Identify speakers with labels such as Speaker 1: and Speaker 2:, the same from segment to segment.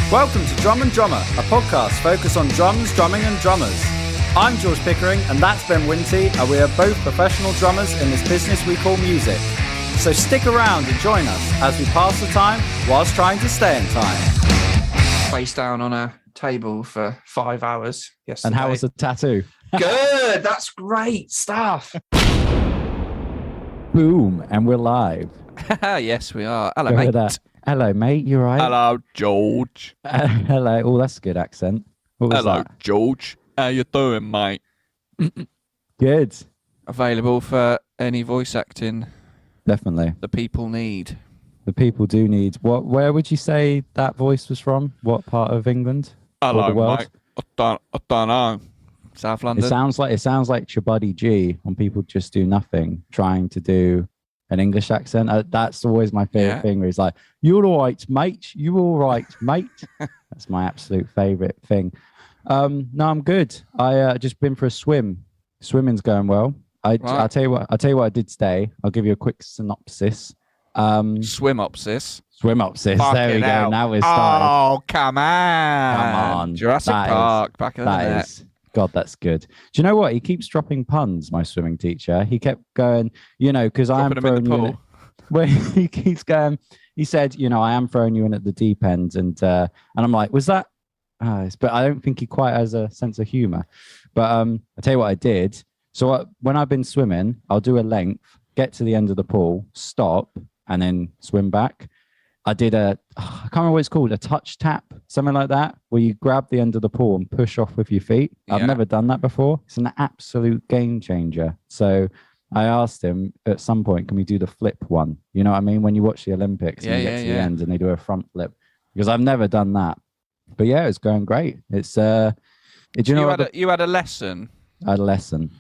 Speaker 1: Welcome to Drum and Drummer, a podcast focused on drums, drumming and drummers. I'm George Pickering and that's Ben Winty, and we are both professional drummers in this business we call music. So stick around and join us as we pass the time whilst trying to stay in time.
Speaker 2: Face down on a table for 5 hours yesterday.
Speaker 3: And how was the tattoo?
Speaker 2: Good, that's great stuff.
Speaker 3: Boom, and we're live.
Speaker 2: Yes, we are. Hello,
Speaker 3: Go
Speaker 2: mate.
Speaker 3: with that. Hello, mate. You right?
Speaker 4: Hello, George.
Speaker 3: Hello. Oh, that's a good accent. What was
Speaker 4: Hello,
Speaker 3: that?
Speaker 4: George. How you doing, mate?
Speaker 3: Good.
Speaker 2: Available for any voice acting
Speaker 3: Definitely.
Speaker 2: the people need.
Speaker 3: The people do need. Where would you say that voice was from? What part of England?
Speaker 4: Hello,
Speaker 3: the world?
Speaker 4: mate. I don't know.
Speaker 2: South
Speaker 3: It
Speaker 2: London.
Speaker 3: sounds like your buddy G when people just do nothing, trying to do an English accent. That's always my favorite thing. Where he's like, "You're all right, mate. You all right, mate." That's my absolute favorite thing. No, I'm good. I just been for a swim. Swimming's going well. I'll tell you what I did today. I'll give you a quick synopsis.
Speaker 2: Swimopsis.
Speaker 3: Swimopsis.
Speaker 2: Fucking
Speaker 3: There we go.
Speaker 2: hell.
Speaker 3: Now we're started.
Speaker 2: Oh, come on.
Speaker 3: Come on.
Speaker 2: Jurassic Park. Back of the net.
Speaker 3: That is. God, that's good. Do you know what? He keeps dropping puns, my swimming teacher. He kept going, because I am
Speaker 2: Dropping them in
Speaker 3: throwing
Speaker 2: the
Speaker 3: you.
Speaker 2: pool.
Speaker 3: Where he keeps going, he said, I am throwing you in at the deep end. And I'm like, was that? But I don't think he quite has a sense of humor. But I tell you what I did. So when I've been swimming, I'll do a length, get to the end of the pool, stop, and then swim back. I did I can't remember what it's called, a touch tap, something like that, where you grab the end of the pool and push off with your feet. I've never done that before. It's an absolute game changer. So I asked him at some point, can we do the flip one? You know what I mean? When you watch the Olympics and you get to the end and they do a front flip, because I've never done that. But yeah, it's going great. It's
Speaker 2: You had a lesson.
Speaker 3: I had a lesson.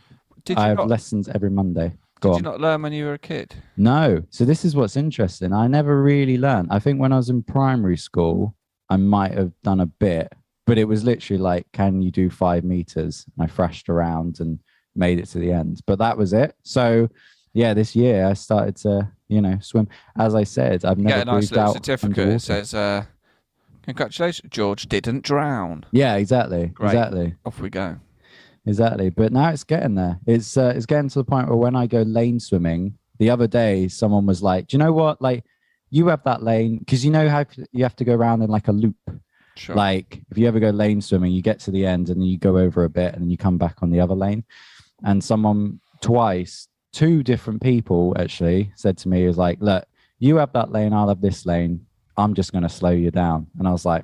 Speaker 3: I have lessons every Monday.
Speaker 2: Did you not learn when you were a kid?
Speaker 3: No. So this is what's interesting. I never really learned. I think when I was in primary school, I might have done a bit, but it was literally like, can you do 5 meters? And I thrashed around and made it to the end, but that was it. So yeah, this year I started to, swim. As I said, I've never
Speaker 2: Get a nice
Speaker 3: breathed
Speaker 2: little
Speaker 3: out
Speaker 2: certificate.
Speaker 3: underwater.
Speaker 2: It says, congratulations, George didn't drown.
Speaker 3: Yeah, exactly.
Speaker 2: Great.
Speaker 3: Exactly.
Speaker 2: Off we go.
Speaker 3: Exactly. But now it's getting there. It's getting to the point where when I go lane swimming, the other day, someone was like, do you know what? Like, you have that lane, because you know how you have to go around in like a loop.
Speaker 2: Sure.
Speaker 3: Like, if you ever go lane swimming, you get to the end and then you go over a bit and then you come back on the other lane. And someone twice, 2 different people actually said to me, is like, look, you have that lane, I'll have this lane. I'm just going to slow you down. And I was like,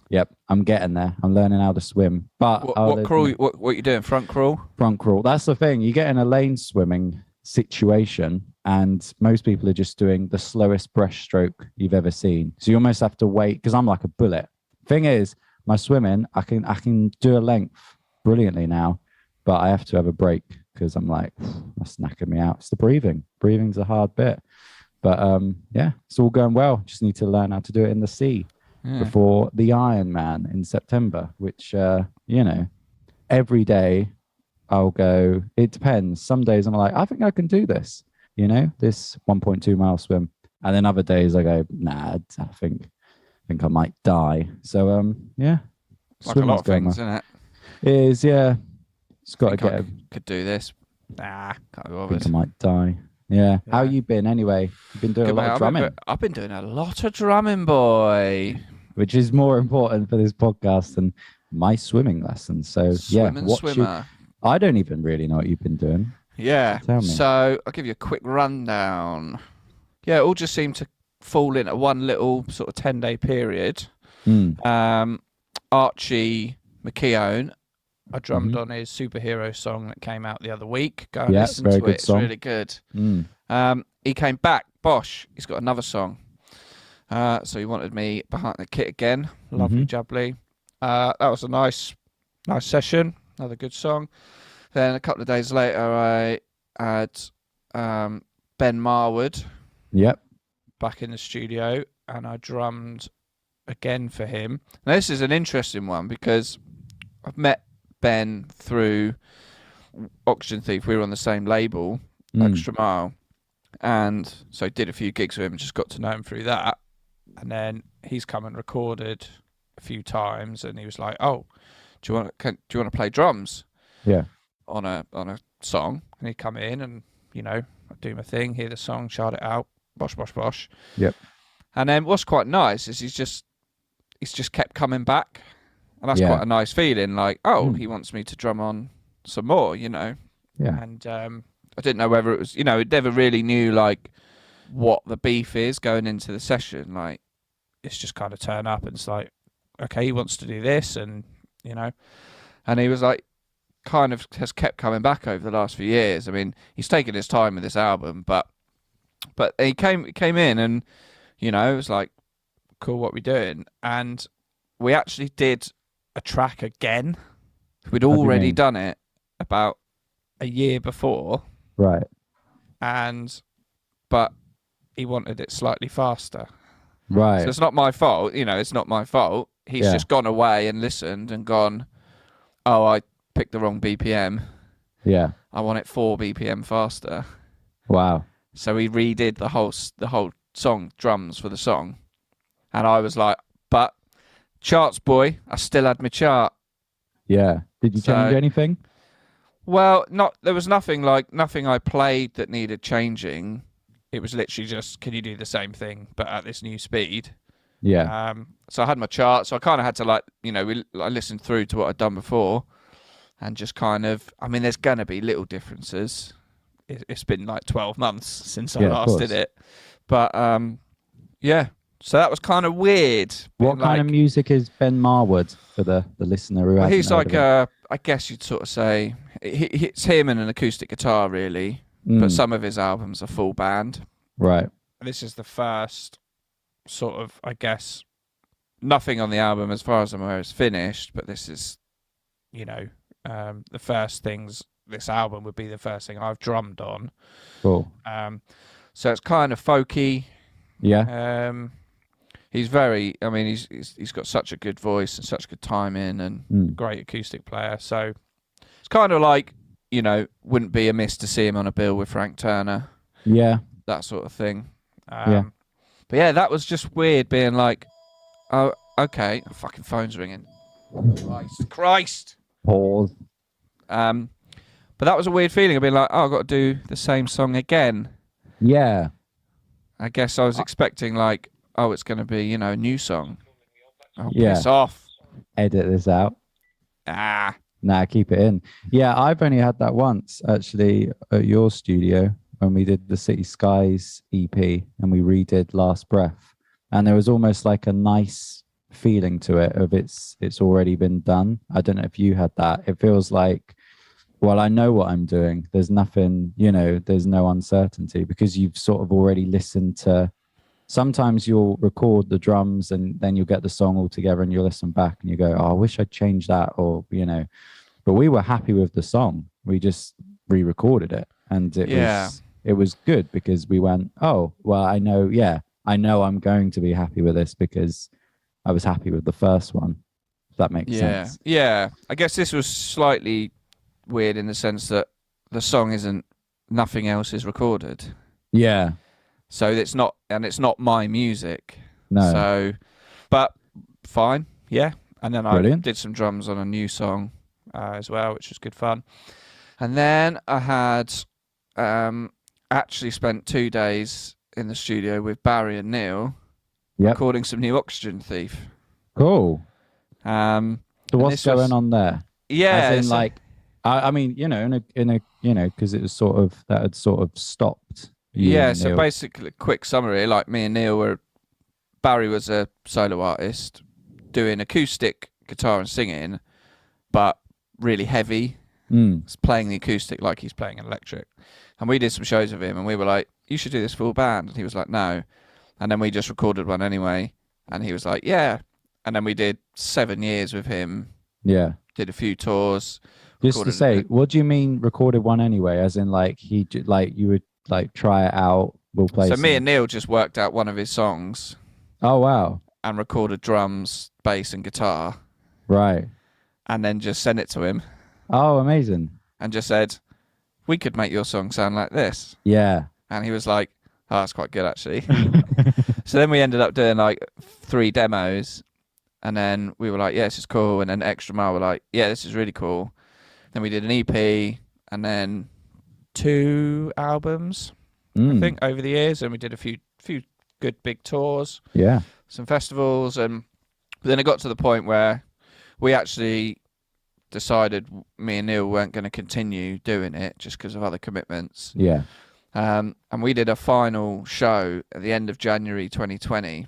Speaker 3: yep, I'm getting there. I'm learning how to swim. But
Speaker 2: what crawl? What you doing? Front crawl?
Speaker 3: Front crawl. That's the thing. You get in a lane swimming situation, and most people are just doing the slowest breaststroke you've ever seen. So you almost have to wait, because I'm like a bullet. Thing is, my swimming, I can do a length brilliantly now, but I have to have a break because I'm like, that's knacking me out. It's the breathing. Breathing's a hard bit. But yeah, it's all going well. Just need to learn how to do it in the sea. Before the Ironman in September, which, every day I'll go, it depends. Some days I'm like, I think I can do this, this 1.2 mile swim. And then other days I go, nah, I think I might die. So, yeah.
Speaker 2: Like a lot of things, isn't it?
Speaker 3: It is, yeah. It's got to get
Speaker 2: could do this. Nah, can't be
Speaker 3: I think
Speaker 2: bothered.
Speaker 3: I might die. Yeah. How you been anyway? You've been doing a lot of drumming.
Speaker 2: I've been doing a lot of drumming, boy.
Speaker 3: Which is more important for this podcast than my swimming lessons. So
Speaker 2: Swimmer.
Speaker 3: I don't even really know what you've been doing.
Speaker 2: Yeah.
Speaker 3: Tell me.
Speaker 2: So I'll give you a quick rundown. Yeah, it all just seemed to fall into one little sort of 10-day period. Archie McKeown, I drummed on his superhero song that came out the other week. Go and listen to it.
Speaker 3: Song.
Speaker 2: It's really good. He came back. Bosh, he's got another song. So he wanted me behind the kit again. Lovely jubbly. That was a nice session. Another good song. Then a couple of days later, I had Ben Marwood back in the studio, and I drummed again for him. Now, this is an interesting one because I've met Ben through Oxygen Thief. We were on the same label, Extra Mile, and so did a few gigs with him, just got to know him through that. And then he's come and recorded a few times, and he was like, "Oh, do you want to play drums?"
Speaker 3: Yeah.
Speaker 2: On a song, and he'd come in and I'd do my thing, hear the song, chart it out, bosh bosh bosh.
Speaker 3: Yep.
Speaker 2: And then what's quite nice is he's just kept coming back, and that's quite a nice feeling. Like, he wants me to drum on some more,
Speaker 3: Yeah.
Speaker 2: And I didn't know whether it was, it never really knew like what the beef is going into the session. Like, it's just kind of turn up and it's like, okay, he wants to do this, and and he was like, kind of has kept coming back over the last few years. I mean, he's taken his time with this album, but he came in and it was like, cool, what we doing? And we actually did a track again. We'd already done it about a year before,
Speaker 3: right?
Speaker 2: But he wanted it slightly faster,
Speaker 3: right?
Speaker 2: So it's not my fault, it's not my fault. He's just gone away and listened and gone, oh, I picked the wrong BPM.
Speaker 3: Yeah.
Speaker 2: I want it 4 BPM faster.
Speaker 3: Wow.
Speaker 2: So we redid the whole song, drums for the song. And I was like, but charts boy, I still had my chart.
Speaker 3: Yeah. Did you change anything?
Speaker 2: Well, there was nothing I played that needed changing. It was literally just, can you do the same thing but at this new speed?
Speaker 3: Yeah.
Speaker 2: So I had my chart, so I kind of had to I listened through to what I'd done before. And just kind of, I mean, there's going to be little differences. It's been like 12 months since I last did it. But, so that was kind of weird.
Speaker 3: What kind of music is Ben Marwood for the listener who hasn't
Speaker 2: he's
Speaker 3: heard
Speaker 2: like,
Speaker 3: of it?
Speaker 2: I guess you'd sort of say, it's him and an acoustic guitar, really. But some of his albums are full band.
Speaker 3: Right.
Speaker 2: This is the first sort of, I guess, nothing on the album as far as I'm aware is finished, but this is, the first things, this album would be the first thing I've drummed on.
Speaker 3: Cool.
Speaker 2: So it's kind of folky.
Speaker 3: Yeah.
Speaker 2: He's very, I mean, he's got such a good voice and such good timing and great acoustic player. So it's kind of like, wouldn't be amiss to see him on a bill with Frank Turner.
Speaker 3: Yeah.
Speaker 2: That sort of thing. But yeah, that was just weird being like, oh, okay, fucking phone's ringing. Christ.
Speaker 3: Pause.
Speaker 2: But that was a weird feeling of being like, oh, I've got to do the same song again.
Speaker 3: Yeah.
Speaker 2: I guess I was expecting like, oh, it's going to be, a new song. Oh,
Speaker 3: Yeah.
Speaker 2: piss off.
Speaker 3: Edit this out.
Speaker 2: Ah.
Speaker 3: Nah, keep it in. Yeah, I've only had that once actually at your studio when we did the City Skies EP and we redid Last Breath. And there was almost like a nice feeling to it of it's already been done. I don't know if you had that. It feels like, well, I know what I'm doing. There's nothing, there's no uncertainty because you've sort of already listened to. Sometimes you'll record the drums and then you'll get the song all together and you'll listen back and you go, oh, I wish I'd changed that, or but we were happy with the song. We just re-recorded it and it was good because we went, oh, well, I know I'm going to be happy with this because I was happy with the first one. If that makes sense.
Speaker 2: Yeah. I guess this was slightly weird in the sense that the song nothing else is recorded.
Speaker 3: Yeah.
Speaker 2: So it's not my music.
Speaker 3: No.
Speaker 2: So, but fine. Yeah. And then
Speaker 3: Brilliant.
Speaker 2: I did some drums on a new song as well, which was good fun. And then I had actually spent 2 days in the studio with Barry and Neil recording some new Oxygen Thief.
Speaker 3: Cool.
Speaker 2: So
Speaker 3: what's going on there?
Speaker 2: Yeah.
Speaker 3: As in, I mean, in a because it was sort of that had sort of stopped.
Speaker 2: Yeah. So basically, quick summary: like me and Neil Barry was a solo artist doing acoustic guitar and singing, but really heavy. He's playing the acoustic like he's playing an electric. And we did some shows with him, and we were like, "You should do this full band." And he was like, "No." And then we just recorded one anyway, and he was like, "Yeah." And then we did 7 years with him.
Speaker 3: Yeah.
Speaker 2: Did a few tours.
Speaker 3: Just to say, what do you mean recorded one anyway? As in, you would try it out. We'll play.
Speaker 2: So me and Neil just worked out one of his songs.
Speaker 3: Oh wow!
Speaker 2: And recorded drums, bass, and guitar.
Speaker 3: Right.
Speaker 2: And then just sent it to him.
Speaker 3: Oh, amazing!
Speaker 2: And just said, "We could make your song sound like this."
Speaker 3: Yeah.
Speaker 2: And he was like, "Oh, that's quite good actually." So then we ended up doing 3 demos, And then we were like, yeah, this is cool. And then Extra Mile were like, yeah, this is really cool. Then we did an EP and then 2 albums, I think, over the years. And we did a few good big tours.
Speaker 3: Yeah.
Speaker 2: Some festivals. And then it got to the point where we actually decided me and Neil weren't going to continue doing it just because of other commitments.
Speaker 3: Yeah.
Speaker 2: And we did a final show at the end of January 2020.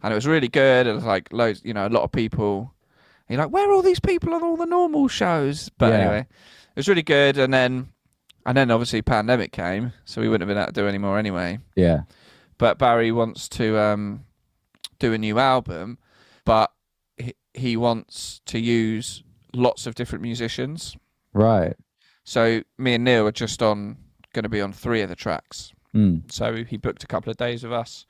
Speaker 2: And it was really good. It was like loads, a lot of people. And you're like, where are all these people on all the normal shows? But anyway, it was really good. And then obviously pandemic came, so we wouldn't have been able to do any more anyway.
Speaker 3: Yeah.
Speaker 2: But Barry wants to do a new album, but he wants to use lots of different musicians. Right. So me and Neil are just going to be on 3 of the tracks. So he booked a couple of days with us.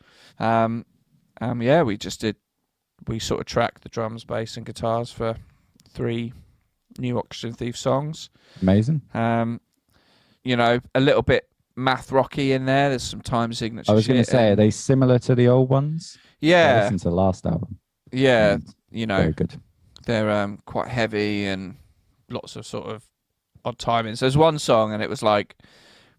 Speaker 2: We sort of tracked the drums, bass and guitars for 3 new Audition Thief songs.
Speaker 3: Amazing.
Speaker 2: A little bit math rocky in there. There's some time signature
Speaker 3: I was going to say, are they similar to the old ones?
Speaker 2: Yeah.
Speaker 3: I listened to the last album.
Speaker 2: Yeah.
Speaker 3: Very good.
Speaker 2: They're quite heavy and lots of sort of odd timings. There's one song and it was like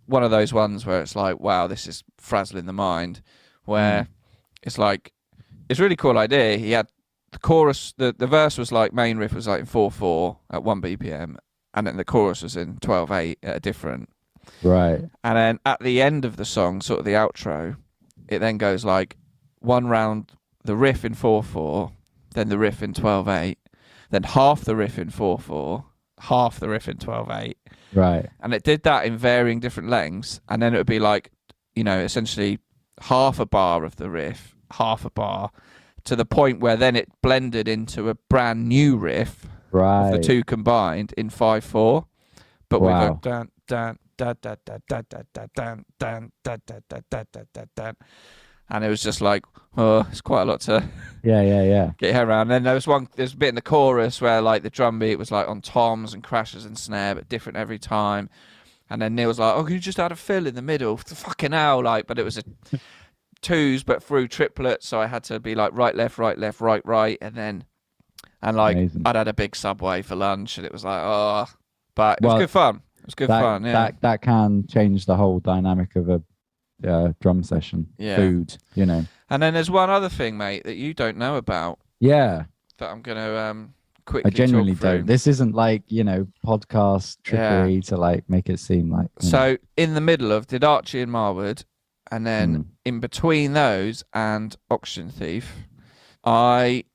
Speaker 2: one of those ones where it's like, wow, this is frazzling the mind, where it's like, it's a really cool idea. He had the chorus, the verse was like, main riff was like in 4/4 at 1 BPM, and then the chorus was in 12/8 at a different.
Speaker 3: Right.
Speaker 2: And then at the end of the song, sort of the outro, it then goes like 1 round the riff in 4/4, then the riff in 12/8, then half the riff in 4/4, half the riff in 12/8.
Speaker 3: Right.
Speaker 2: And it did that in varying different lengths, and then it would be like, essentially half a bar of the riff, half a bar, to the point where then it blended into a brand new riff of the 2 combined in 5/4. But we go down, down, da da da da da da down, down, da da da da da da down. And it was just like, oh, it's quite a lot to
Speaker 3: get
Speaker 2: your head around. And then there's a bit in the chorus where like the drum beat was like on toms and crashes and snare, but different every time. And then Neil was like, oh, can you just add a fill in the middle? Fucking hell, like, but it was a 2s but through triplets, so I had to be like right, left, right, and like amazing. I'd had a big Subway for lunch, and it was like, oh, but it was good fun. It was good fun. Yeah,
Speaker 3: that can change the whole dynamic of a drum session.
Speaker 2: Yeah.
Speaker 3: Food, And
Speaker 2: then there's one other thing, mate, that you don't know about.
Speaker 3: Yeah.
Speaker 2: That I'm gonna quickly.
Speaker 3: I genuinely
Speaker 2: talk through.
Speaker 3: don't. This isn't like podcast trickery to like make it seem like.
Speaker 2: So in the middle of did Archie and Marwood. And then in between those and Audition Thief, it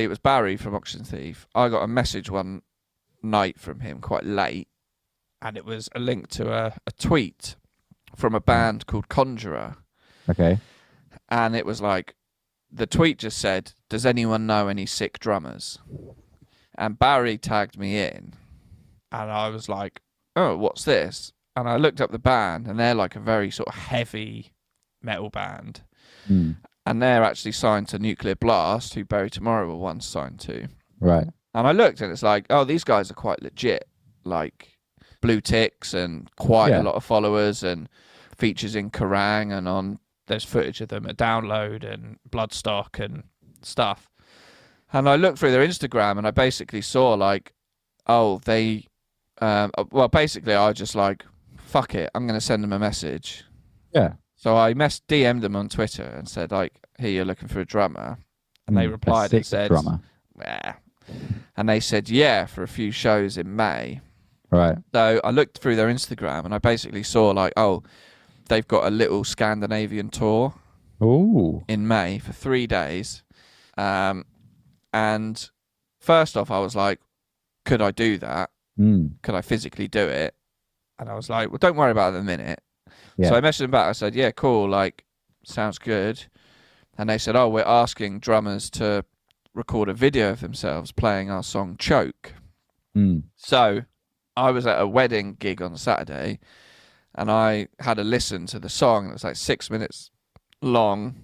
Speaker 2: was Barry from Audition Thief. I got a message one night from him quite late, and it was a link to a tweet from a band called Conjurer.
Speaker 3: Okay.
Speaker 2: And it was like, the tweet just said, does anyone know any sick drummers? And Barry tagged me in, and I was like, oh, what's this? And I looked up the band, and they're like a very sort of heavy metal band. And they're actually signed to Nuclear Blast, who Bury Tomorrow were once signed to.
Speaker 3: Right.
Speaker 2: And I looked, and it's like, oh, these guys are quite legit. Like blue ticks and quite a lot of followers, and features in Kerrang, and there's footage of them at Download and Bloodstock and stuff. And I looked through their Instagram, and I basically saw like, oh, they... basically I was just like, fuck it, I'm going to send them a message.
Speaker 3: Yeah.
Speaker 2: So I DM'd them on Twitter and said, like, hey, you're looking for a drummer? And they replied and said,
Speaker 3: drummer.
Speaker 2: Yeah. And they said, yeah, for a few shows in May.
Speaker 3: Right.
Speaker 2: So I looked through their Instagram, and I basically saw, like, oh, they've got a little Scandinavian tour in May for 3 days. And first off, I was like, could I do that? Could I physically do it? And I was like, well, don't worry about it in a minute. Yeah. So I messaged them back. I said, yeah, cool. Like, sounds good. And they said, oh, we're asking drummers to record a video of themselves playing our song Choke. So I was at a wedding gig on Saturday, and I had a listen to the song. It was like 6 minutes long.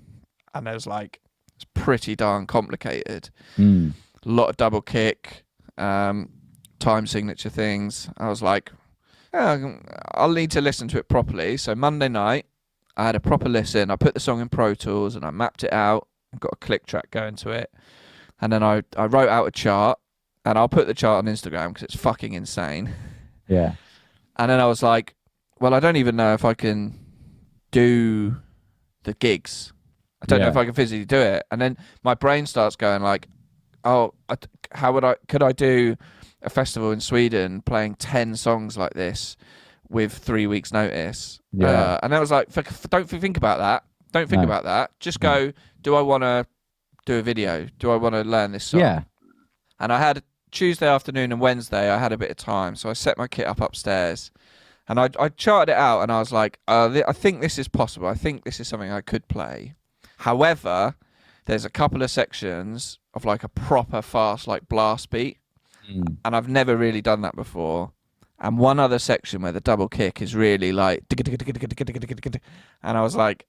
Speaker 2: And it was like, it's pretty darn complicated. A lot of double kick, time signature things. I was like, I'll need to listen to it properly. So Monday night, I had a proper listen. I put the song in Pro Tools and I mapped it out. I've got a click track going to it. And then I wrote out a chart, and I'll put the chart on Instagram because it's fucking insane.
Speaker 3: Yeah.
Speaker 2: And then I was like, well, I don't even know if I can do the gigs. I don't know if I can physically do it. And then my brain starts going like, oh, could I do a festival in Sweden playing 10 songs like this with 3 weeks notice?
Speaker 3: Yeah.
Speaker 2: And I was like, don't think about that. Don't think about that. Just go, do I want to do a video? Do I want to learn this song?
Speaker 3: Yeah.
Speaker 2: And I had Tuesday afternoon and Wednesday, I had a bit of time. So I set my kit up upstairs and I charted it out and I was like, I think this is possible. I think this is something I could play. However, there's a couple of sections of like a proper fast, like blast beat. And I've never really done that before. And one other section where the double kick is really like, and I was like,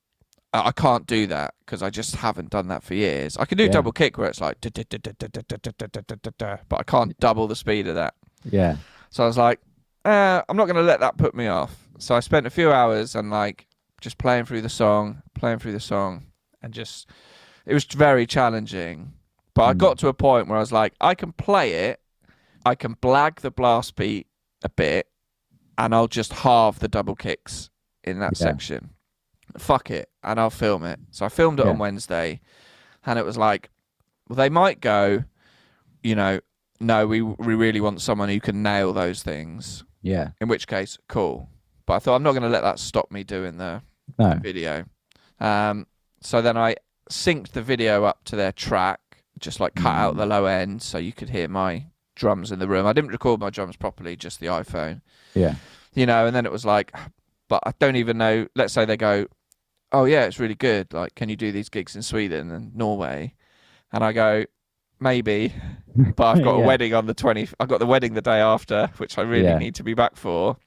Speaker 2: I can't do that because I just haven't done that for years. I can do double kick where it's like, but I can't double the speed of that.
Speaker 3: Yeah.
Speaker 2: So I was like, I'm not going to let that put me off. So I spent a few hours and like just playing through the song, and just, it was very challenging. But I got to a point where I was like, I can play it, I can blag the blast beat a bit, and I'll just halve the double kicks in that section. Fuck it, and I'll film it. So I filmed it on Wednesday, and it was like, well, they might go, no, we really want someone who can nail those things.
Speaker 3: Yeah.
Speaker 2: In which case, cool. But I thought I'm not going to let that stop me doing the video. So then I synced the video up to their track, just like cut out the low end so you could hear my drums in the room. I didn't record my drums properly, just the iPhone.
Speaker 3: Yeah.
Speaker 2: And then it was like, but I don't even know, let's say they go, oh yeah, it's really good. Like, can you do these gigs in Sweden and Norway? And I go, maybe, but I've got a wedding on the 20th. I've got the wedding the day after, which I really need to be back for.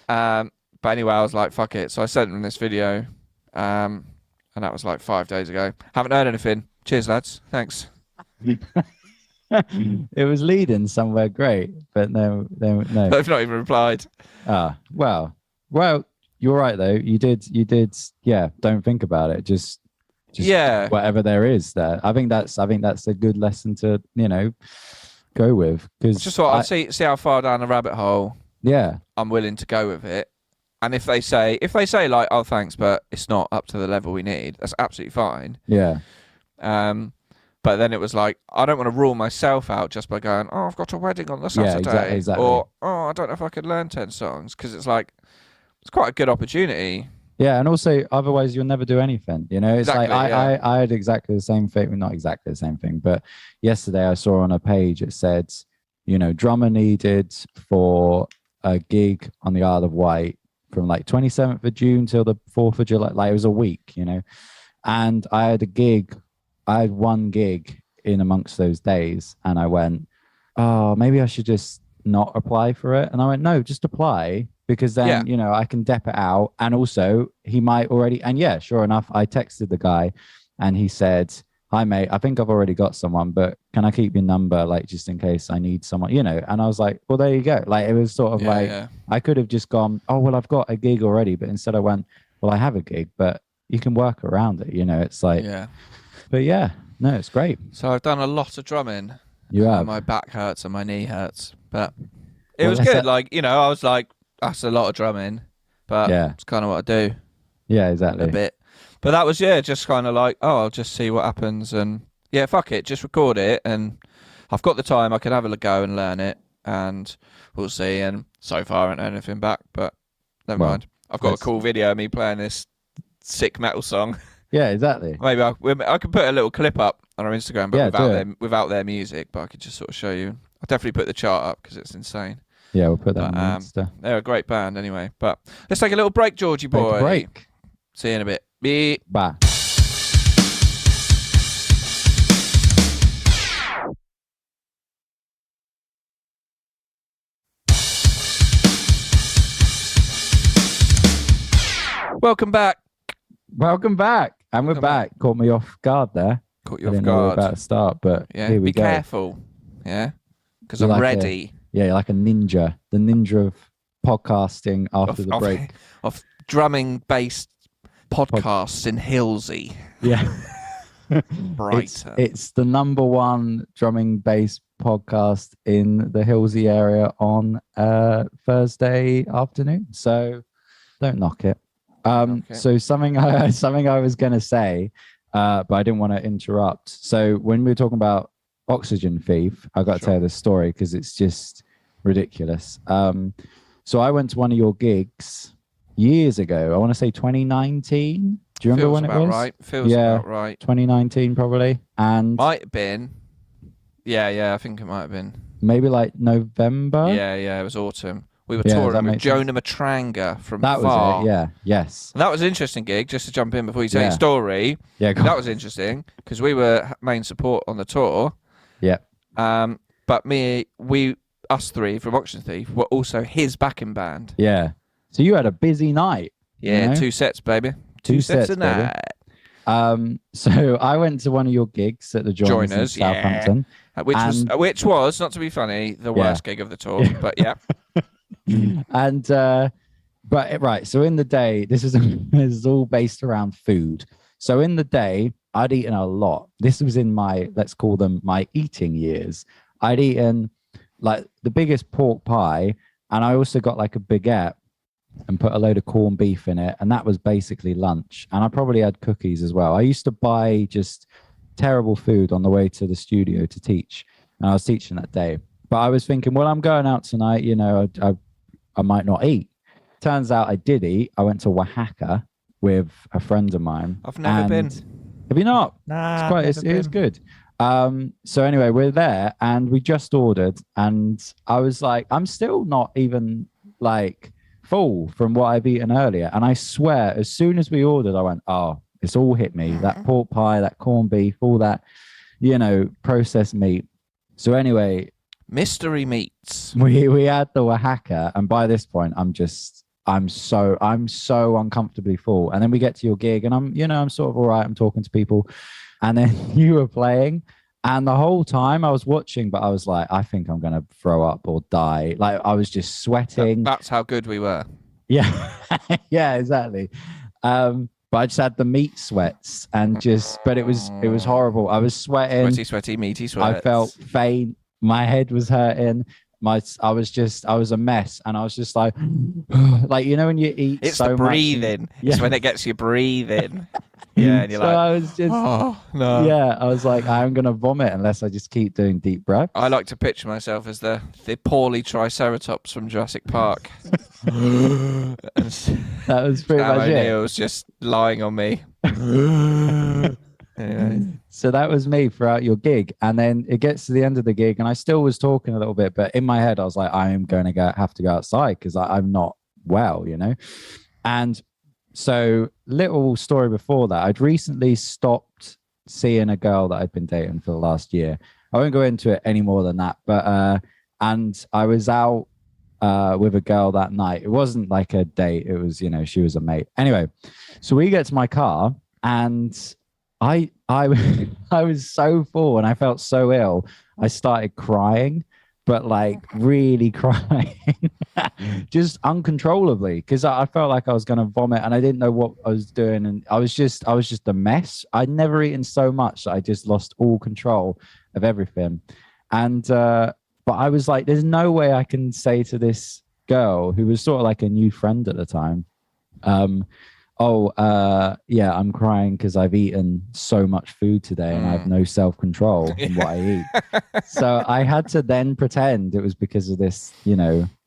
Speaker 2: But anyway, I was like, fuck it. So I sent them this video. And that was like 5 days ago. Haven't heard anything. Cheers, lads. Thanks.
Speaker 3: It was leading somewhere great, but no.
Speaker 2: They've not even replied.
Speaker 3: Well, you're right though. You did. Yeah. Don't think about it. Just whatever there is there. I think that's a good lesson to go with, because
Speaker 2: just thought I'd see how far down the rabbit hole.
Speaker 3: Yeah.
Speaker 2: I'm willing to go with it. And if they say like, oh thanks, but it's not up to the level we need, that's absolutely fine.
Speaker 3: Yeah.
Speaker 2: But then it was like, I don't want to rule myself out just by going, oh, I've got a wedding on the Saturday.
Speaker 3: Yeah, exactly.
Speaker 2: Or, oh, I don't know if I could learn 10 songs. Because it's like, it's quite a good opportunity.
Speaker 3: Yeah, and also, otherwise, you'll never do anything. It's
Speaker 2: exactly,
Speaker 3: like, I had exactly the same thing. Well, not exactly the same thing, but yesterday I saw on a page, it said, drummer needed for a gig on the Isle of Wight from like 27th of June till the 4th of July. Like, it was a week, And I had one gig in amongst those days, and I went, oh, maybe I should just not apply for it. And I went, no, just apply, because then, I can dep it out. And also he might already, and sure enough, I texted the guy and he said, hi mate, I think I've already got someone, but can I keep your number, like, just in case I need someone, and I was like, well, there you go. Like, it was sort of I could have just gone, oh, well, I've got a gig already. But instead I went, well, I have a gig, but you can work around it. It's like, but no, it's great.
Speaker 2: So I've done a lot of drumming.
Speaker 3: You have.
Speaker 2: My back hurts and my knee hurts, but it was good. Like, I was like, that's a lot of drumming, but it's kind of what I do.
Speaker 3: Yeah, exactly.
Speaker 2: A bit. But that was, just kind of like, oh, I'll just see what happens. And fuck it, just record it. And I've got the time, I can have a go and learn it. And we'll see. And so far, I haven't heard anything back, but never mind. I've got a cool video of me playing this sick metal song.
Speaker 3: Yeah, exactly.
Speaker 2: Maybe I could put a little clip up on our Instagram, but without their music. But I could just sort of show you. I'll definitely put the chart up because it's insane.
Speaker 3: Yeah, we'll put that on Insta.
Speaker 2: They're a great band anyway. But let's take a little break, Georgie boy.
Speaker 3: Take a break.
Speaker 2: See you in a bit.
Speaker 3: Bye.
Speaker 2: Welcome back.
Speaker 3: And we're back. Caught me off guard there.
Speaker 2: Caught you
Speaker 3: I
Speaker 2: off
Speaker 3: didn't know we were
Speaker 2: guard.
Speaker 3: about to start, but here we
Speaker 2: be
Speaker 3: go.
Speaker 2: careful. Yeah, because
Speaker 3: You're
Speaker 2: I'm
Speaker 3: like
Speaker 2: ready.
Speaker 3: You're like a ninja. The ninja of podcasting after the break.
Speaker 2: Of drumming-based podcasts in Hillsey.
Speaker 3: Yeah.
Speaker 4: Brighton.
Speaker 3: It's the number one drumming bass podcast in the Hillsy area on Thursday afternoon. So don't knock it. So something I was going to say, but I didn't want to interrupt. So when we were talking about Oxygen Thief, I got to tell you this story because it's just ridiculous. So I went to one of your gigs years ago. I want to say 2019. Do you remember when it was?
Speaker 2: Right. Feels about right.
Speaker 3: 2019 probably. And
Speaker 2: might have been. Yeah, I think it might have been.
Speaker 3: Maybe like November.
Speaker 2: Yeah, it was autumn. We were touring with Jonah Matranga from
Speaker 3: That
Speaker 2: Far.
Speaker 3: was it, yeah. Yes.
Speaker 2: And that was an interesting gig, just to jump in before you tell your story.
Speaker 3: Yeah,
Speaker 2: that was interesting because we were main support on the tour.
Speaker 3: Yeah.
Speaker 2: But us three from Auction Thief were also his backing band.
Speaker 3: Yeah. So you had a busy night.
Speaker 2: Yeah,
Speaker 3: you know?
Speaker 2: 2 sets, baby. Two sets a night.
Speaker 3: So I went to one of your gigs at the Joiners in Southampton.
Speaker 2: Which was, not to be funny, the worst gig of the tour, but yeah.
Speaker 3: And so in the day, this is all based around food. So in the day, I'd eaten a lot. This was in my, let's call them my eating years. I'd eaten like the biggest pork pie, and I also got like a baguette and put a load of corned beef in it, and that was basically lunch. And I probably had cookies as well. I used to buy just terrible food on the way to the studio to teach, and I was teaching that day. But I was thinking, well, I'm going out tonight, I might not eat. Turns out I did eat. I went to Oaxaca with a friend of mine.
Speaker 2: I've never been.
Speaker 3: Have you not?
Speaker 2: Nah,
Speaker 3: it's good. So anyway, we're there and we just ordered, and I was like, I'm still not even like full from what I've eaten earlier. And I swear, as soon as we ordered, I went, oh, it's all hit me. That pork pie, that corned beef, all that, processed meat. So anyway,
Speaker 2: mystery meats.
Speaker 3: We had the Oaxaca, and by this point, I'm so uncomfortably full. And then we get to your gig, and I'm sort of all right. I'm talking to people, and then you were playing, and the whole time I was watching, but I was like, I think I'm gonna throw up or die. Like I was just sweating.
Speaker 2: That's how good we were.
Speaker 3: Yeah, yeah, exactly. But I just had the meat sweats, and but it was horrible. I was sweating,
Speaker 2: sweaty, meaty sweats.
Speaker 3: I felt faint. My head was hurting. I was a mess, and I was just like, like when you eat,
Speaker 2: it's
Speaker 3: so
Speaker 2: the breathing.
Speaker 3: Much, yeah.
Speaker 2: It's when it gets you breathing. Yeah, and you're like,
Speaker 3: I was just,
Speaker 2: oh no.
Speaker 3: Yeah, I was like, I'm gonna vomit unless I just keep doing deep breaths.
Speaker 2: I like to picture myself as the poorly Triceratops from Jurassic Park.
Speaker 3: That was pretty much it.
Speaker 2: O'Neill's just lying on me. Anyway.
Speaker 3: So that was me throughout your gig, and then it gets to the end of the gig, and I still was talking a little bit, but in my head I was like, I am going to have to go outside because I'm not well, And so, little story before that, I'd recently stopped seeing a girl that I'd been dating for the last year. I won't go into it any more than that, but and I was out with a girl that night. It wasn't like a date, it was she was a mate. Anyway, so we get to my car, and I was so full and I felt so ill. I started crying, but like really crying, just uncontrollably, because I felt like I was going to vomit and I didn't know what I was doing, and I was just a mess. I'd never eaten so much that I just lost all control of everything. And but I was like, there's no way I can say to this girl who was sort of like a new friend at the time, yeah, I'm crying because I've eaten so much food today and I have no self-control in what I eat. So I had to then pretend it was because of this,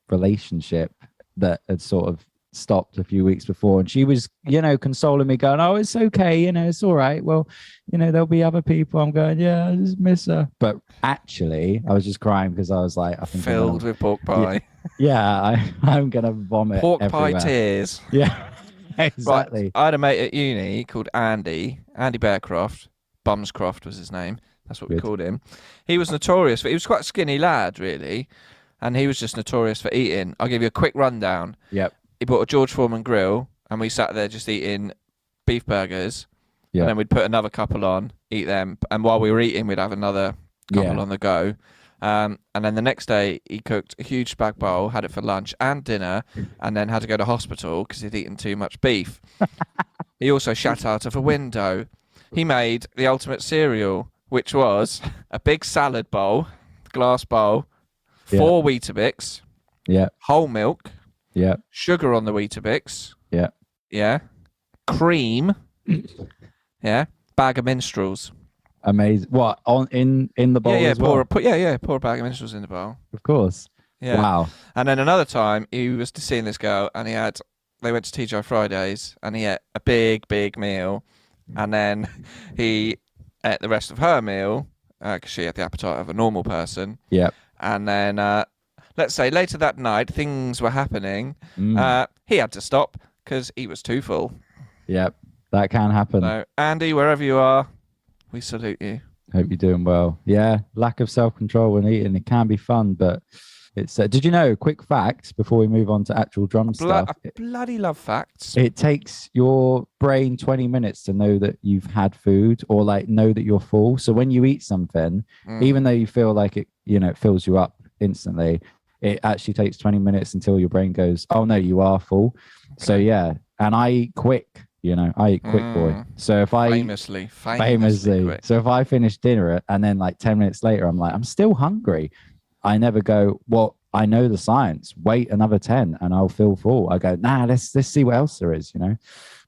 Speaker 3: relationship that had sort of stopped a few weeks before. And she was, consoling me, going, oh, it's okay, it's all right. Well, there'll be other people. I'm going, yeah, I just miss her. But actually, I was just crying because I was like, I think
Speaker 2: filled with pork pie.
Speaker 3: Yeah, I'm going to vomit
Speaker 2: pork
Speaker 3: everywhere.
Speaker 2: Pie tears.
Speaker 3: Yeah. Exactly.
Speaker 2: Right. I had a mate at uni called Andy Bearcroft. Bumscroft was his name. That's what we called him. He was notorious he was quite a skinny lad, really, and he was just notorious for eating. I'll give you a quick rundown.
Speaker 3: Yep.
Speaker 2: He bought a George Foreman grill, and we sat there just eating beef burgers.
Speaker 3: Yep.
Speaker 2: And then we'd put another couple on, eat them, and while we were eating, we'd have another couple on the go. And then the next day, he cooked a huge spag bowl, had it for lunch and dinner, and then had to go to hospital because he'd eaten too much beef. He also shat out of a window. he made the ultimate cereal, which was a big salad bowl, glass bowl, 4 Weetabix, whole milk, sugar on the Weetabix, cream, bag of minstrels.
Speaker 3: Amazing. What on in the bowl?
Speaker 2: Yeah,
Speaker 3: as well?
Speaker 2: pour a bag of minstrels in the bowl.
Speaker 3: Of course.
Speaker 2: Yeah.
Speaker 3: Wow.
Speaker 2: And then another time, he was seeing this girl, and they went to TGI Fridays, and he ate a big meal, and then he ate the rest of her meal because she had the appetite of a normal person.
Speaker 3: Yep.
Speaker 2: And then, let's say later that night, things were happening. He had to stop because he was too full.
Speaker 3: Yep. That can happen.
Speaker 2: So, Andy, wherever you are, we salute you.
Speaker 3: Hope you're doing well. Yeah, lack of self-control when eating, it can be fun, but it's... did you know, quick fact, before we move on to actual drum stuff.
Speaker 2: I bloody love facts.
Speaker 3: It takes your brain 20 minutes to know that you've had food or like know that you're full. So when you eat something, even though you feel like it, it fills you up instantly, it actually takes 20 minutes until your brain goes, oh no, you are full. Okay. So yeah, and I eat quick. I eat quick, boy. So if I
Speaker 2: famously.
Speaker 3: So if I finish dinner and then like 10 minutes later, I'm like, I'm still hungry. I never go, well, I know the science. Wait another 10 and I'll feel full. I go, nah, let's see what else there is,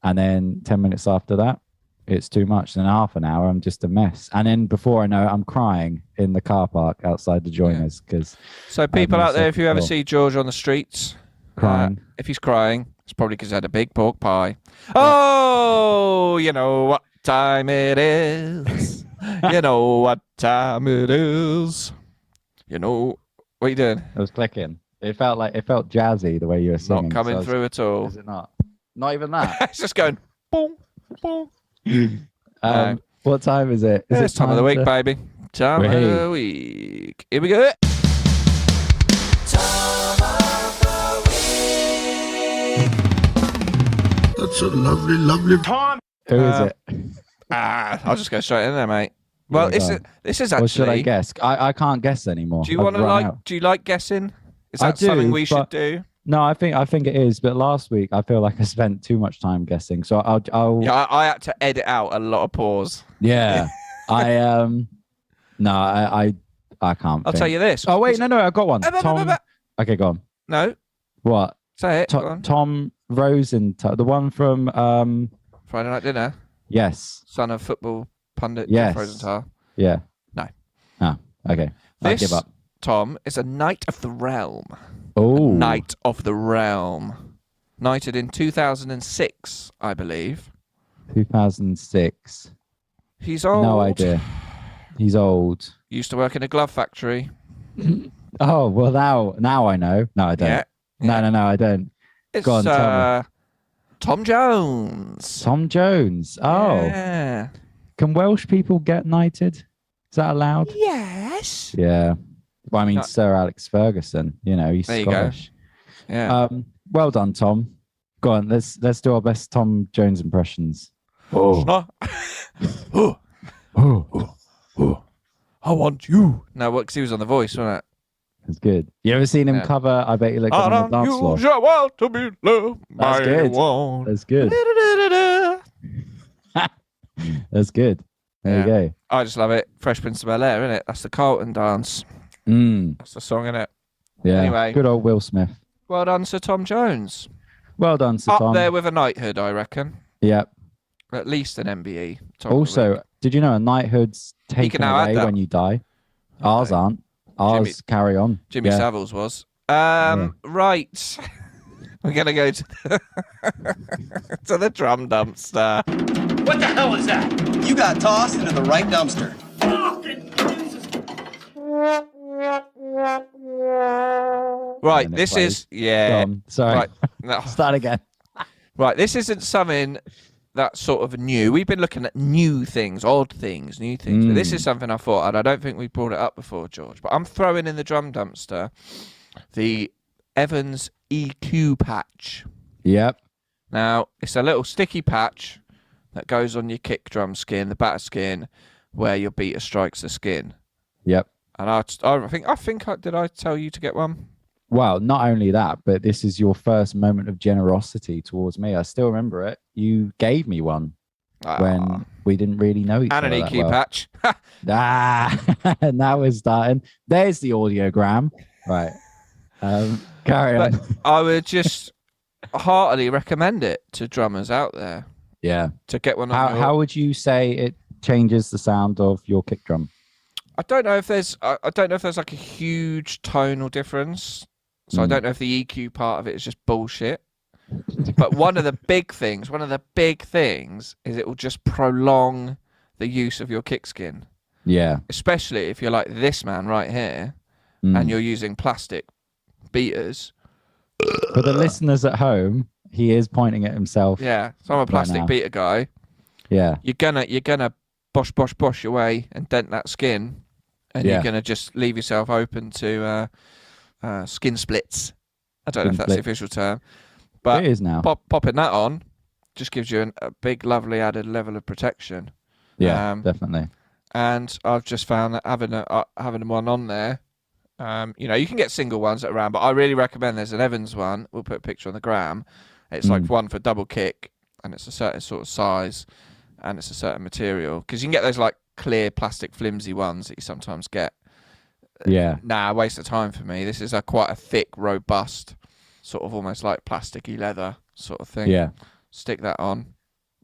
Speaker 3: And then 10 minutes after that, it's too much. Then half an hour, I'm just a mess. And then before I know it, I'm crying in the car park outside the joiners because.
Speaker 2: So people out there, if you ever see George on the streets
Speaker 3: crying,
Speaker 2: if he's crying, it's probably because he had a big pork pie. Oh, you know what time it is. You know what time it is. What are you doing?
Speaker 3: I was clicking. It felt jazzy the way you were singing.
Speaker 2: Not coming through at all.
Speaker 3: Is it not? Not even that.
Speaker 2: It's just going boom, boom.
Speaker 3: What time is it?
Speaker 2: It's time of the week, baby. Time of the week. Here we go.
Speaker 5: That's a lovely time.
Speaker 3: Who is it?
Speaker 2: I'll just go straight in there, mate. Well, this is actually.
Speaker 3: What should I guess? I can't guess anymore.
Speaker 2: Do you want to do you like guessing? Is that something we should do?
Speaker 3: No, I think it is. But last week I feel like I spent too much time guessing, so I'll.
Speaker 2: Yeah, I had to edit out a lot of pause.
Speaker 3: Yeah, I can't.
Speaker 2: I'll tell you this.
Speaker 3: Oh wait, no, I got one. Tom. Okay, go on.
Speaker 2: No.
Speaker 3: What?
Speaker 2: Say it.
Speaker 3: Tom Rosenthal, the one from
Speaker 2: Friday Night Dinner.
Speaker 3: Yes.
Speaker 2: Son of football pundit.
Speaker 3: Yes.
Speaker 2: Rosenthal.
Speaker 3: Yeah.
Speaker 2: No.
Speaker 3: Oh, okay. I give up.
Speaker 2: Tom is a Knight of the Realm.
Speaker 3: Oh.
Speaker 2: Knight of the Realm. Knighted in 2006, I believe.
Speaker 3: 2006.
Speaker 2: He's old.
Speaker 3: No idea. He's old.
Speaker 2: Used to work in a glove factory.
Speaker 3: Oh, well, now I know. No, I don't.
Speaker 2: Yeah.
Speaker 3: No, I don't.
Speaker 2: It's,
Speaker 3: Go on, tell me.
Speaker 2: Tom Jones.
Speaker 3: Tom Jones. Oh.
Speaker 2: Yeah.
Speaker 3: Can Welsh people get knighted? Is that allowed?
Speaker 2: Yes.
Speaker 3: Yeah. Well, I mean, Sir Alex Ferguson, he's
Speaker 2: there
Speaker 3: Scottish.
Speaker 2: You go. Yeah.
Speaker 3: Well done, Tom. Go on, let's do our best Tom Jones impressions. Oh.
Speaker 2: I want you. No, because he was on The Voice, wasn't it?
Speaker 3: That's good. You ever seen him cover I Bet You Like It on the Dance Floor?
Speaker 2: You want to be loved.
Speaker 3: That's good. That's good. That's good. There you go.
Speaker 2: I just love it. Fresh Prince of Bel-Air, isn't it? That's the Carlton dance. That's the song, isn't it?
Speaker 3: Yeah.
Speaker 2: Anyway.
Speaker 3: Good old Will Smith.
Speaker 2: Well done, Sir Tom Jones.
Speaker 3: Well done, Sir Tom.
Speaker 2: Up there with a knighthood, I reckon.
Speaker 3: Yep.
Speaker 2: At least an MBE.
Speaker 3: Also, did you know a knighthood's taken away when you die? Ours aren't. Ours carry on.
Speaker 2: Jimmy Savile's was. Right. We're going to go to to the drum dumpster.
Speaker 6: What the hell is that? You got tossed into the right dumpster.
Speaker 2: Right, this is... Yeah.
Speaker 3: Sorry.
Speaker 2: Right. No.
Speaker 3: Start again.
Speaker 2: Right, this isn't something that's sort of new. We've been looking at new things, odd things, new things. But this is something I thought, and I don't think we brought it up before, George. But I'm throwing in the drum dumpster the Evans EQ patch.
Speaker 3: Yep.
Speaker 2: Now, it's a little sticky patch that goes on your kick drum skin, the batter skin, where your beater strikes the skin.
Speaker 3: Yep.
Speaker 2: And I think did I tell you to get one?
Speaker 3: Well, not only that, but this is your first moment of generosity towards me. I still remember it. You gave me one. when we didn't really know each
Speaker 2: And
Speaker 3: other.
Speaker 2: an
Speaker 3: that
Speaker 2: EQ
Speaker 3: well.
Speaker 2: patch.
Speaker 3: Now we're starting. There's the audiogram. Right. Carry on.
Speaker 2: But I would just heartily recommend it to drummers out there
Speaker 3: Yeah.
Speaker 2: to get one on
Speaker 3: How would you say it changes the sound of your kick drum?
Speaker 2: I don't know if there's like a huge tonal difference. So I don't know if the EQ part of it is just bullshit. But one of the big things is it will just prolong the use of your kick skin.
Speaker 3: Yeah.
Speaker 2: Especially if you're like this man right here and you're using plastic beaters.
Speaker 3: For the listeners at home, he is pointing at himself.
Speaker 2: Yeah. So I'm a plastic beater guy.
Speaker 3: Yeah.
Speaker 2: You're gonna bosh your way and dent that skin, and you're gonna just leave yourself open to skin splits. I don't know if that's the official term, but
Speaker 3: it is now.
Speaker 2: Popping that on just gives you a big, lovely added level of protection.
Speaker 3: Yeah, definitely.
Speaker 2: And I've just found that having one on there, you can get single ones that are around, but I really recommend there's an Evans one. We'll put a picture on the gram. It's like one for double kick, and it's a certain sort of size, and it's a certain material. Because you can get those like clear plastic flimsy ones that you sometimes get.
Speaker 3: Yeah.
Speaker 2: Waste of time for me. This is quite a thick, robust, sort of almost like plasticky leather sort of thing.
Speaker 3: Yeah.
Speaker 2: Stick that on.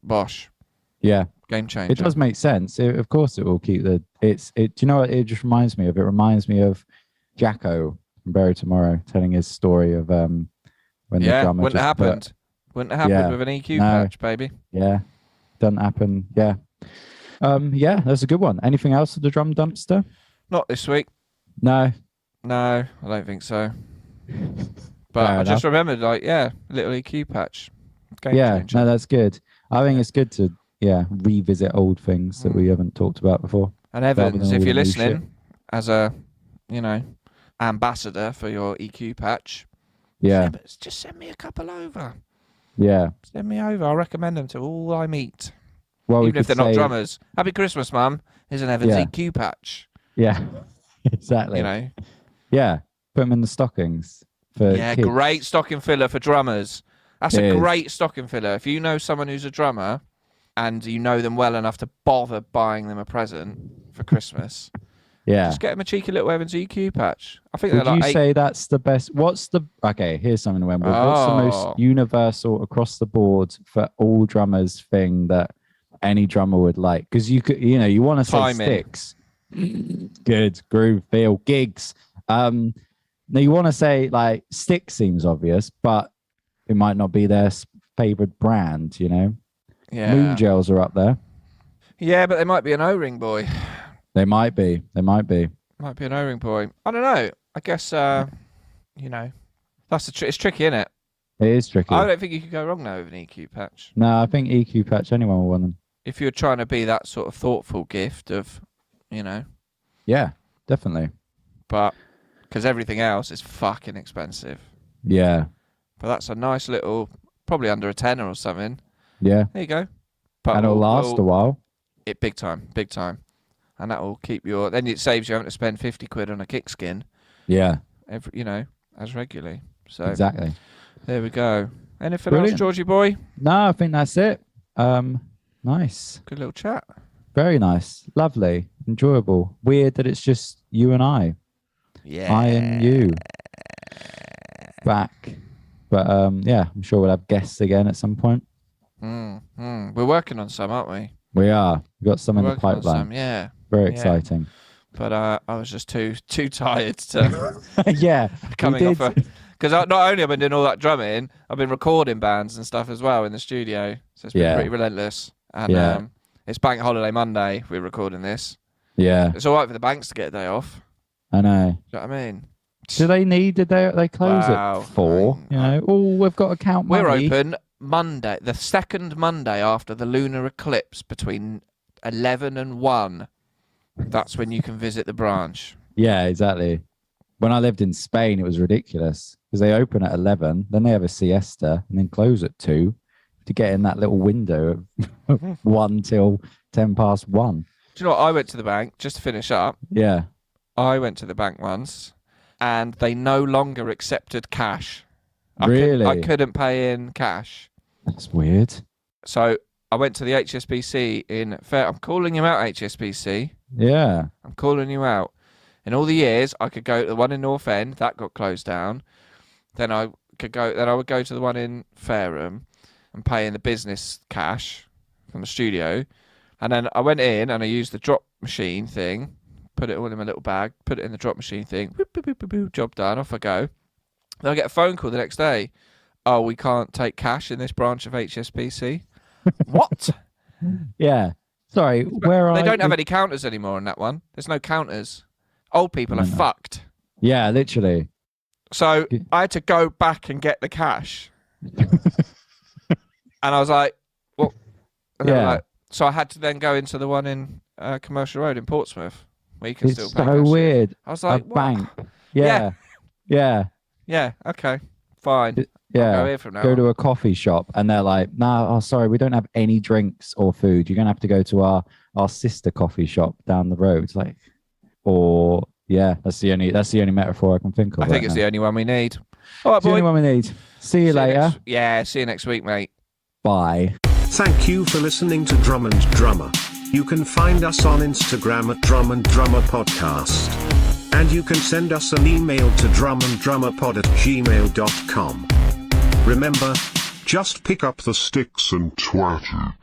Speaker 2: Bosh.
Speaker 3: Yeah.
Speaker 2: Game changer.
Speaker 3: It does make sense. Of course, it will keep the. Do you know what it just reminds me of? It reminds me of Jacko from Bury Tomorrow telling his story of when the drummer
Speaker 2: wouldn't have happened. Wouldn't have happened with an EQ patch, baby.
Speaker 3: Yeah, doesn't happen. Yeah, that's a good one. Anything else at the drum dumpster?
Speaker 2: Not this week.
Speaker 3: No,
Speaker 2: I don't think so. But I just remembered, little EQ patch. Game changer.
Speaker 3: No, that's good. I think it's good to revisit old things that we haven't talked about before.
Speaker 2: And Evans, if you're listening, as a ambassador for your EQ patch, just send me a couple over.
Speaker 3: Yeah,
Speaker 2: send me over. I'll recommend them to all I meet.
Speaker 3: Well,
Speaker 2: even if they're not drummers. Happy Christmas, Mum. Here's an Evans EQ patch.
Speaker 3: Yeah, exactly. Yeah, put them in the stockings for kids.
Speaker 2: Great stocking filler for drummers. That's a great stocking filler. If you know someone who's a drummer and you know them well enough to bother buying them a present for Christmas, just get them a cheeky little Evans EQ patch. I think
Speaker 3: Would you say that's the best? Okay, here's something to remember. What's the most universal across the board for all drummers thing that any drummer would like? Because you want to say
Speaker 2: timing.
Speaker 3: Sticks. Good, groove, feel, gigs. Now you want to say like Sticks seems obvious, but it might not be their favorite brand, Yeah. Moon gels are up there. Yeah,
Speaker 2: but they might be an O-ring boy.
Speaker 3: They might be. Might be
Speaker 2: an O-ring boy. I don't know. I guess that's it's tricky, isn't it?
Speaker 3: It is tricky.
Speaker 2: I don't think you could go wrong now with an EQ patch.
Speaker 3: No, I think EQ patch anyone will want them.
Speaker 2: If you're trying to be that sort of thoughtful gift of,
Speaker 3: Yeah, definitely.
Speaker 2: But because everything else is fucking expensive.
Speaker 3: Yeah.
Speaker 2: But that's a nice little, probably under a tenner or something.
Speaker 3: Yeah.
Speaker 2: There you go. But
Speaker 3: and it'll last a while.
Speaker 2: Big time. And that will keep then it saves you having to spend 50 quid on a kick skin.
Speaker 3: Yeah.
Speaker 2: As regularly. So
Speaker 3: exactly.
Speaker 2: There we go. Anything else, Georgie boy?
Speaker 3: No, I think that's it. Nice.
Speaker 2: Good little chat.
Speaker 3: Very nice. Lovely. Enjoyable. Weird that it's just you and I.
Speaker 2: Yeah.
Speaker 3: I and you. Back. But I'm sure we'll have guests again at some point.
Speaker 2: We're working on some, aren't we?
Speaker 3: We are. We've got some in the pipeline. Very exciting.
Speaker 2: But I was just too tired to coming off because not only have I been doing all that drumming, I've been recording bands and stuff as well in the studio. So it's been pretty relentless. And it's Bank Holiday Monday. We're recording this.
Speaker 3: Yeah.
Speaker 2: It's all right for the banks to get a day off.
Speaker 3: I know.
Speaker 2: Do you know what I mean?
Speaker 3: Do they need a day? They close at 4. We've got to count money.
Speaker 2: We're open Monday, the second Monday after the lunar eclipse between 11 and 1. That's when you can visit the branch. Yeah,
Speaker 3: exactly. When I lived in Spain, it was ridiculous because they open at 11, then they have a siesta and then close at 2 to get in that little window of 1 till 10 past 1.
Speaker 2: Do you know what? I went to the bank just to finish up.
Speaker 3: Yeah.
Speaker 2: I went to the bank once and they no longer accepted cash.
Speaker 3: Really?
Speaker 2: I couldn't pay in cash.
Speaker 3: That's weird.
Speaker 2: So I went to the HSBC in Fair. I'm calling you out, HSBC.
Speaker 3: Yeah.
Speaker 2: I'm calling you out. In all the years, I could go to the one in North End that got closed down. Then I would go to the one in Fareham and pay in the business cash from the studio. And then I went in and I used the drop machine thing, put it all in my little bag, put it in the drop machine thing, whoop, boop, boop, boop, boop, job done, off I go. Then I get a phone call the next day. Oh, we can't take cash in this branch of HSBC. What?
Speaker 3: Yeah. Sorry, where are
Speaker 2: They don't have any counters anymore in that one. There's no counters. Old people are fucked.
Speaker 3: Yeah, literally.
Speaker 2: So I had to go back and get the cash. And I was like, well, and they were like, so I had to then go into the one in Commercial Road in Portsmouth where you can
Speaker 3: It's
Speaker 2: still pay
Speaker 3: so
Speaker 2: cash.
Speaker 3: weird.
Speaker 2: I was like,
Speaker 3: A
Speaker 2: what?
Speaker 3: bank. Yeah.
Speaker 2: Yeah, okay, fine.
Speaker 3: Yeah.
Speaker 2: I'll go here from now
Speaker 3: Go
Speaker 2: on.
Speaker 3: to a coffee shop and they're like, no, oh, sorry, we don't have any drinks or food. You're going to have to go to our sister coffee shop down the road. It's like, or yeah, that's the only metaphor I can think of.
Speaker 2: I think it's the only one we need. All right,
Speaker 3: It's the only
Speaker 2: boy.
Speaker 3: one we need. See you later.
Speaker 2: See you next week, mate.
Speaker 3: Bye.
Speaker 5: Thank you for listening to Drum and Drummer. You can find us on Instagram at Drum and Drummer Podcast. And you can send us an email to drumanddrummerpod@gmail.com. Remember, just pick up the sticks and twat it.